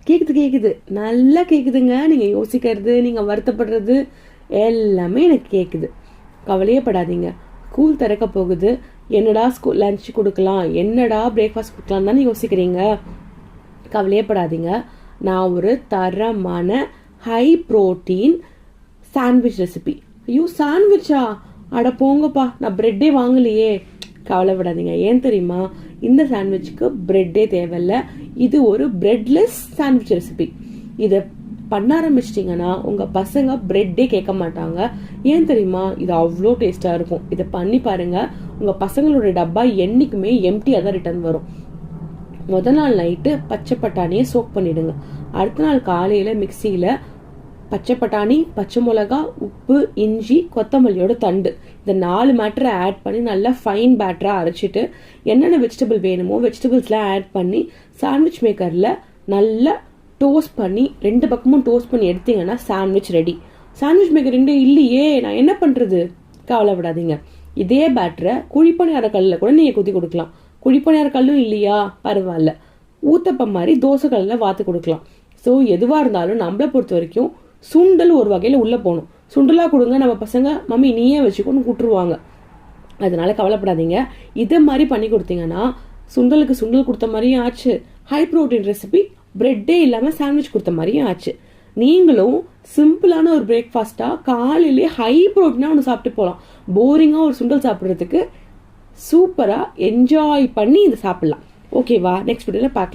கேக்குது நல்லா கேக்குதுங்க. நீங்க யோசிக்கிறது, நீங்க வருத்தப்படுறது எல்லாமே எனக்கு கேக்குது. கவலையே படாதீங்க. ஸ்கூல் திறக்க போகுது. என்னடா ஸ்கூல் லஞ்ச் கொடுக்கலாம், என்னடா பிரேக்ஃபாஸ்ட் கொடுக்கலாம் தானே யோசிக்கிறீங்க. கவலையே படாதீங்க. நான் ஒரு தரமான ஹை புரோட்டீன் சாண்ட்விச் ரெசிபி. ஐயோ சாண்ட்விச்சா? அட போங்கப்பா, நான் பிரெட்டே வாங்கலையே. கவலைப்படாதீங்க. ஏன் தெரியுமா? இந்த சாண்ட்விச்சுக்கு பிரெட்டே தேவையில்ல. இது ஒரு பிரெட்லெஸ் சாண்ட்விச் ரெசிபி. இதை பண்ண ஆரம்பிச்சிட்டிங்கன்னா உங்க பசங்க பிரெட்டே கேட்க மாட்டாங்க. ஏன் தெரியுமா? இது அவ்வளோ டேஸ்டா இருக்கும். இதை பண்ணி பாருங்க. உங்க பசங்களோட டப்பா என்னைக்குமே எம்டியா தான் ரிட்டர்ன் வரும். முதல் நாள் நைட்டு பச்சை பட்டாணியை சோக் பண்ணிடுங்க. அடுத்த நாள் காலையில மிக்சியில பச்சை பட்டாணி, பச்சை மிளகா, உப்பு, இஞ்சி, கொத்தமல்லியோட தண்டு இந்த 4 மேட்டரை ஆட் பண்ணி நல்லா ஃபைன் பேட்டரா அரைச்சிட்டு என்னென்ன வெஜிடபிள் வேணுமோ வெஜிடபிள்ஸ்லாம் ஆட் பண்ணி சாண்ட்விச் மேக்கர்ல நல்லா டோஸ்ட் பண்ணி 2 பக்கமும் டோஸ்ட் பண்ணி எடுத்தீங்கன்னா சாண்ட்விச் ரெடி. சாண்ட்விச் மேக்கர் 2 இல்லையே, நான் என்ன பண்றது? கவலைப்படாதீங்க. இதே பேட்டரை குழிப்பணியார கல்லில் கூட நீங்க குத்தி கொடுக்கலாம். குழிப்பணியார கல்லும் இல்லையா? பரவாயில்ல, ஊத்தப்பம் மாதிரி தோசை கல்லில் வாத்து கொடுக்கலாம். ஸோ எதுவா இருந்தாலும் நம்மளை பொறுத்த வரைக்கும் சுண்டல் ஒரு வகையில உள்ள போகணும். சுண்டலா கொடுங்க, நம்ம பசங்க மம்மி நீயே வச்சுக்கோன்னு கூட்டுருவாங்க. அதனால கவலைப்படாதீங்க. இதை மாதிரி பண்ணி கொடுத்தீங்கன்னா சுண்டலுக்கு சுண்டல் கொடுத்த மாதிரியும் ஆச்சு, ஹை ப்ரோட்டீன் ரெசிபி பிரெட்டே இல்லாம சாண்ட்விச் கொடுத்த மாதிரியும் ஆச்சு. நீங்களும் சிம்பிளான ஒரு பிரேக்ஃபாஸ்டா காலையிலேயே ஹை ப்ரோட்டீனா ஒன்று சாப்பிட்டு போகலாம். போரிங்கா ஒரு சுண்டல் சாப்பிட்றதுக்கு சூப்பரா என்ஜாய் பண்ணி இதை சாப்பிடலாம். ஓகேவா? நெக்ஸ்ட் வீடியோல பார்க்கலாம்.